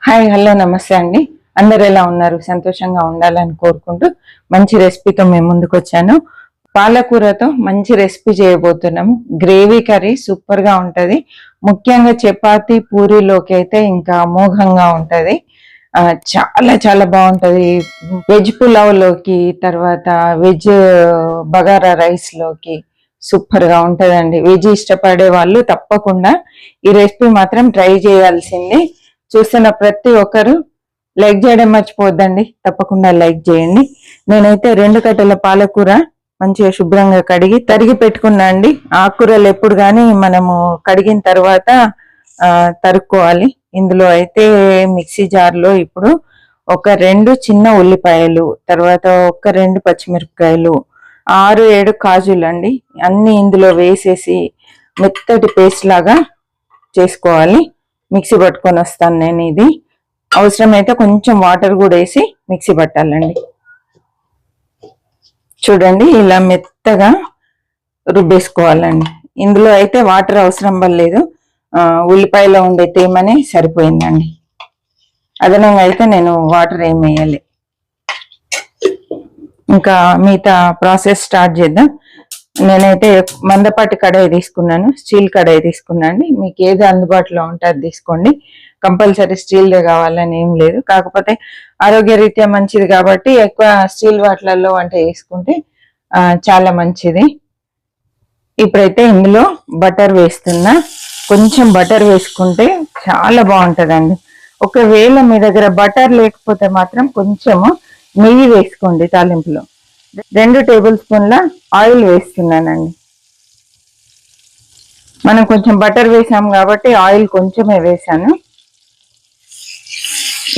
Hi hello నమస్తే అండి. అందరు ఎలా ఉన్నారు? సంతోషంగా ఉండాలని కోరుకుంటూ మంచి రెసిపీతో మేము ముందుకు వచ్చాను. పాలకూరతో మంచి రెసిపీ చేయబోతున్నాము. గ్రేవీ కర్రీ సూపర్ గా ఉంటది. ముఖ్యంగా చపాతి పూరీలోకి అయితే ఇంకా అమోఘంగా ఉంటది. చాలా చాలా బాగుంటది. వెజ్ పులావ్ లోకి, తర్వాత వెజ్ బగారా రైస్ లోకి సూపర్ గా ఉంటదండి. వెజ్ ఇష్టపడే వాళ్ళు తప్పకుండా ఈ రెసిపీ మాత్రం ట్రై చేయాల్సిందే. చూస్తున్న ప్రతి ఒక్కరు లైక్ చేయడం మర్చిపోద్దండి. తప్పకుండా లైక్ చేయండి. నేనైతే 2 కట్టల పాలకూర మంచిగా శుభ్రంగా కడిగి తరిగి పెట్టుకున్నా అండి. ఆకుకూరలు ఎప్పుడు కానీ మనము కడిగిన తర్వాత తరుక్కోవాలి. ఇందులో అయితే మిక్సీ జార్లో ఇప్పుడు ఒక 2 చిన్న ఉల్లిపాయలు, తర్వాత ఒక 2 పచ్చిమిరపకాయలు, 6-7 కాజులు అండి అన్ని ఇందులో వేసేసి మెత్తటి పేస్ట్ లాగా చేసుకోవాలి. మిక్సీ పట్టుకొని వస్తాను నేను. ఇది అవసరమైతే కొంచెం వాటర్ కూడా వేసి మిక్సీ పట్టాలండి. చూడండి ఇలా మెత్తగా రుబ్బేసుకోవాలండి. ఇందులో అయితే వాటర్ అవసరం పడలేదు. ఉల్లిపాయలో ఉండే తేమనే సరిపోయిందండి. అదనంగా అయితే నేను వాటర్ ఏమి వేయాలి. ఇంకా మిగతా ప్రాసెస్ స్టార్ట్ చేద్దాం. నేనైతే మందపాటి కడాయి తీసుకున్నాను, స్టీల్ కడాయి తీసుకున్నాను అండి. మీకు ఏది అందుబాటులో ఉంటే అది తీసుకోండి. కంపల్సరీ స్టీల్దే కావాలని ఏం లేదు. కాకపోతే ఆరోగ్యరీత్యా మంచిది కాబట్టి ఎక్కువ స్టీల్ వాటిలలో వంట చేసుకుంటే చాలా మంచిది. ఇప్పుడైతే ఇందులో బటర్ వేస్తున్నా. కొంచెం బటర్ వేసుకుంటే చాలా బాగుంటుందండి. ఒకవేళ మీ దగ్గర బటర్ లేకపోతే మాత్రం కొంచెము నెయ్యి వేసుకోండి. తాలింపులో 2 టేబుల్ స్పూన్ల ఆయిల్ వేస్తున్నానండి. మనం కొంచెం బటర్ వేసాం కాబట్టి ఆయిల్ కొంచెమే వేసాను.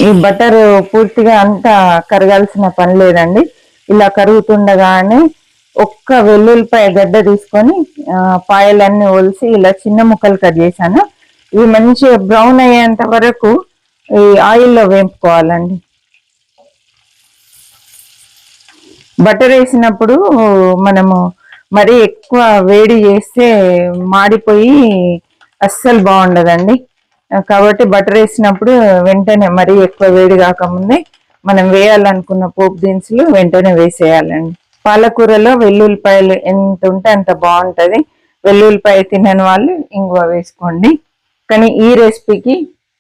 ఈ బటర్ పూర్తిగా అంతా కరగాల్సిన పని లేదండి. ఇలా కరుగుతుండగానే ఒక్క వెల్లుల్లిపాయ గడ్డ తీసుకొని పాయలన్నీ ఒలిసి ఇలా చిన్న ముక్కలు కట్ చేశాను. ఇవి మంచిగా బ్రౌన్ అయ్యేంత వరకు ఈ ఆయిల్లో వేపుకోవాలండి. బటర్ వేసినప్పుడు మనము మరీ ఎక్కువ వేడి చేస్తే మాడిపోయి అస్సలు బాగుండదండి. కాబట్టి బటర్ వేసినప్పుడు వెంటనే మరీ ఎక్కువ వేడి కాకముందే మనం వేయాలనుకున్న పోపు దినుసులు వెంటనే వేసేయాలండి. పాలకూరలో వెల్లుల్లిపాయలు ఎంత ఉంటే అంత బాగుంటది. వెల్లుల్లిపాయ తినని వాళ్ళు ఇంగువ వేసుకోండి. కానీ ఈ రెసిపీకి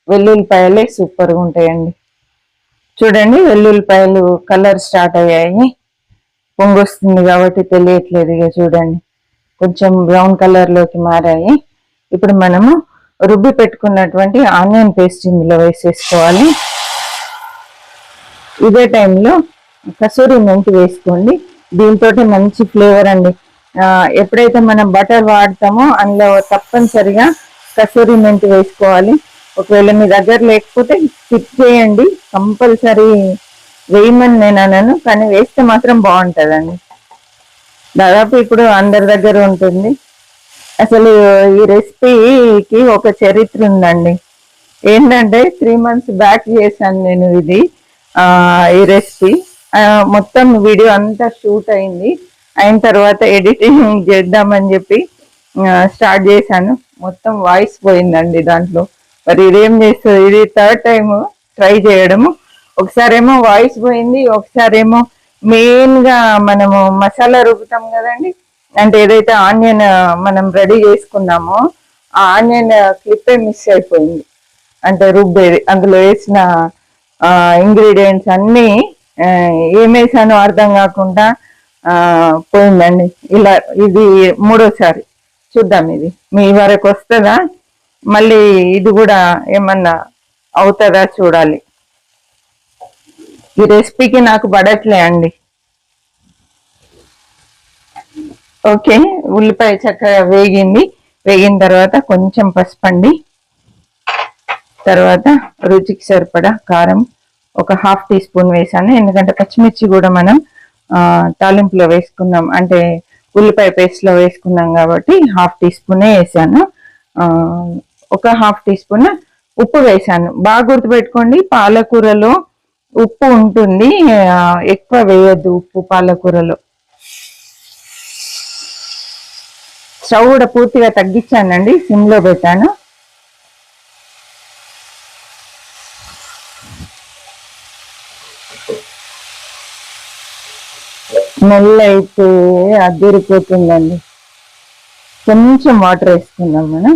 వెల్లుల్లిపాయలే సూపర్గా ఉంటాయండి. చూడండి వెల్లుల్లిపాయలు కలర్ స్టార్ట్ అయ్యాయి. పొంగొస్తుంది కాబట్టి తెలియట్లేదు. ఇక చూడండి కొంచెం బ్రౌన్ కలర్ లోకి మారాయి. ఇప్పుడు మనము రుబ్బి పెట్టుకున్నటువంటి ఆనియన్ పేస్ట్ ఇందులో వేసేసుకోవాలి. ఇదే టైంలో కసూరి మెంతి వేసుకోండి. దీంతో మంచి ఫ్లేవర్ అండి. ఎప్పుడైతే మనం బటర్ వాడతామో అందులో తప్పనిసరిగా కసూరి మెంతి వేసుకోవాలి. ఒకవేళ మీ దగ్గర లేకపోతే స్కిప్ చేయండి. కంపల్సరీ వేయమని నేను అనను, కానీ వేస్తే మాత్రం బాగుంటుందండి. దాదాపు ఇప్పుడు అందరి దగ్గర ఉంటుంది. అసలు ఈ రెసిపీకి ఒక చరిత్ర ఉందండి. ఏంటంటే 3 months బ్యాక్ చేశాను నేను ఈ రెసిపీ. మొత్తం వీడియో అంతా షూట్ అయింది. అయిన తర్వాత ఎడిటింగ్ చేద్దామని చెప్పి స్టార్ట్ చేశాను. మొత్తం వాయిస్ పోయిందండి దాంట్లో. మరి ఇదేం చేస్తుంది? ఇది 3rd టైం ట్రై చేయడము. ఒకసారేమో వాయిస్ పోయింది, ఒకసారేమో మెయిన్ గా మనము మసాలా రుబ్బుతాం కదండి, అంటే ఏదైతే ఆనియన్ మనం రెడీ చేసుకున్నామో ఆ ఆనియన్ క్లిప్పే మిస్ అయిపోయింది. అంటే రుబ్బేది అందులో వేసిన ఇంగ్రీడియంట్స్ అన్నీ ఏమేసానో అర్థం కాకుండా పోయిందండి. ఇలా ఇది 3వసారి. చూద్దాం ఇది మీ వరకు వస్తుందా, మళ్ళీ ఇది కూడా ఏమన్నా అవుతుందా చూడాలి. ఈ రెసిపీకి నాకు పడట్లే అండి. ఓకే, ఉల్లిపాయ చక్కగా వేగింది. వేగిన తర్వాత కొంచెం పసుపండి, తర్వాత రుచికి సరిపడా కారం ఒక 1/2 టీ స్పూన్ వేసాను. ఎందుకంటే పచ్చిమిర్చి కూడా మనం తాలింపులో వేసుకున్నాం, అంటే ఉల్లిపాయ పేస్ట్లో వేసుకున్నాం కాబట్టి 1/2 టీ స్పూనే వేసాను. ఒక 1/2 టీ స్పూన్ ఉప్పు వేసాను. బాగా గుర్తుపెట్టుకోండి, పాలకూరలో ఉప్పు ఉంటుంది, ఎక్కువ వేయద్దు ఉప్పు పాలకూరలో. స్టవ్ కూడా పూర్తిగా తగ్గించానండి, సిమ్లో పెట్టాను. స్మెల్ అయితే అదిరిపోతుందండి. కొంచెం వాటర్ వేసుకుందాం మనం.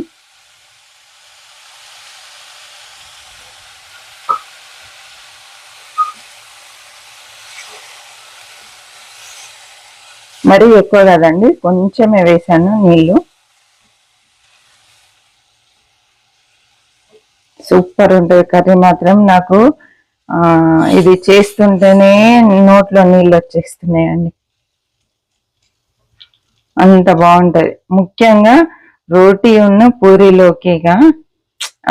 మరీ ఎక్కువ కదండి, కొంచెమే వేసాను నీళ్ళు. సూపర్ ఉంటుంది కర్రీ మాత్రం. నాకు ఇది చేస్తుంటేనే నోట్లో నీళ్ళు వచ్చేస్తున్నాయండి, అంత బాగుంటది. ముఖ్యంగా రోటీ ఉన్న పూరీలోకిగా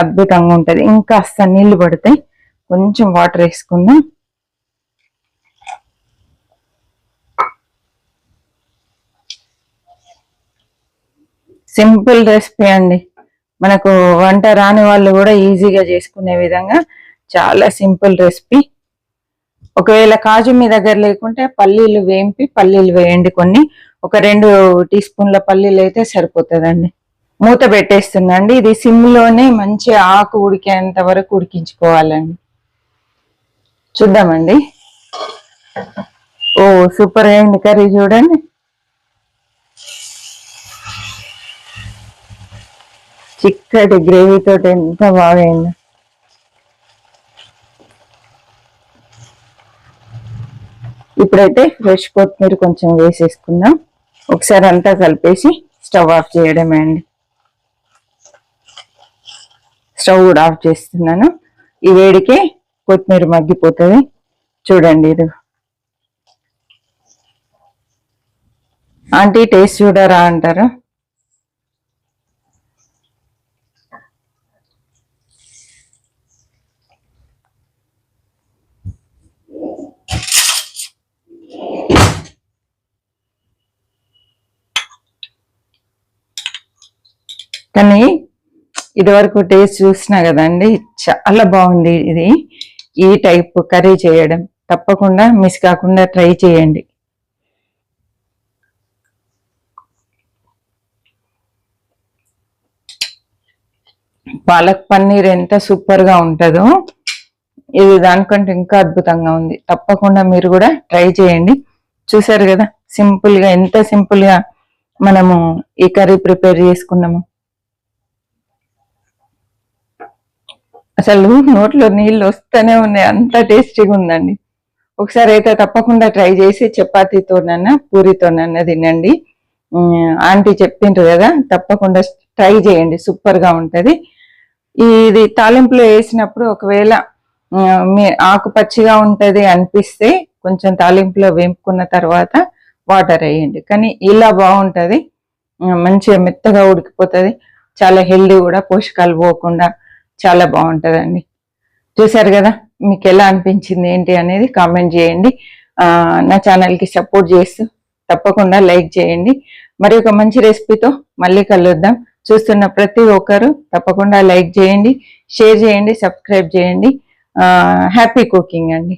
అద్భుతంగా ఉంటది. ఇంకా అస్సలు నీళ్లు పడతాయి. కొంచెం వాటర్ వేసుకుందాం. సింపుల్ రెసిపీ అండి. మనకు వంట రాని వాళ్ళు కూడా ఈజీగా చేసుకునే విధంగా చాలా సింపుల్ రెసిపీ. ఒకవేళ కాజు మీ దగ్గర లేకుంటే పల్లీలు వేయింపి పల్లీలు వేయండి కొన్ని. ఒక 2 టీ స్పూన్ల పల్లీలు అయితే సరిపోతుందండి. మూత పెట్టేస్తుందండి. ఇది సిమ్ లోనే మంచి ఆకు ఉడికేంత వరకు ఉడికించుకోవాలండి. చూద్దామండి. ఓ సూపర్ అయింది కర్రీ, చూడండి. చిక్కటి గ్రేవీ తోటి ఎంత బాగైంది. ఇప్పుడైతే ఫ్రెష్ కొత్తిమీర కొంచెం వేసేసుకుందాం. ఒకసారి అంతా కలిపేసి స్టవ్ ఆఫ్ చేయడమే అండి. స్టవ్ కూడా ఆఫ్ చేస్తున్నాను. ఈ వేడికే కొత్తిమీర మగ్గిపోతుంది. చూడండి, ఇది ఆంటీ టేస్ట్ చూడరా అంటారు. కానీ ఇదివరకు టేస్ట్ చూసినా కదండి, చాలా బాగుంది. ఇది ఈ టైప్ కర్రీ చేయడం తప్పకుండా మిస్ కాకుండా ట్రై చేయండి. పాలక్ పన్నీర్ ఎంత సూపర్ గా ఉంటుందో, ఇది దానికంటే ఇంకా అద్భుతంగా ఉంది. తప్పకుండా మీరు కూడా ట్రై చేయండి. చూసారు కదా సింపుల్ గా, ఎంత సింపుల్ గా మనము ఈ కర్రీ ప్రిపేర్ చేసుకున్నాము. అసలు నోట్లో నీళ్ళు వస్తూనే ఉన్నాయి, అంత టేస్టీగా ఉందండి. ఒకసారి అయితే తప్పకుండా ట్రై చేసి చపాతీతోనన్నా పూరితోనన్నా తినండి. ఆంటీ చెప్పిండ్రు కదా, తప్పకుండా ట్రై చేయండి, సూపర్ గా ఉంటది. ఇది తాలింపులో వేసినప్పుడు ఒకవేళ మీ ఆకు పచ్చిగా ఉంటది అనిపిస్తే కొంచెం తాలింపులో వేపుకున్న తర్వాత వాటర్ వేయండి. కానీ ఇలా బాగుంటది, మంచిగా మెత్తగా ఉడికిపోతుంది. చాలా హెల్దీ కూడా, పోషకాలు పోకుండా చాలా బాగుంటదండి. చూసారు కదా, మీకు ఎలా అనిపించింది ఏంటి అనేది కామెంట్ చేయండి. నా ఛానల్కి సపోర్ట్ చేస్తూ తప్పకుండా లైక్ చేయండి. మరి ఒక మంచి రెసిపీతో మళ్ళీ కలుద్దాం. చూస్తున్న ప్రతి ఒక్కరు తప్పకుండా లైక్ చేయండి, షేర్ చేయండి, సబ్స్క్రైబ్ చేయండి. హ్యాపీ కుకింగ్ అండి.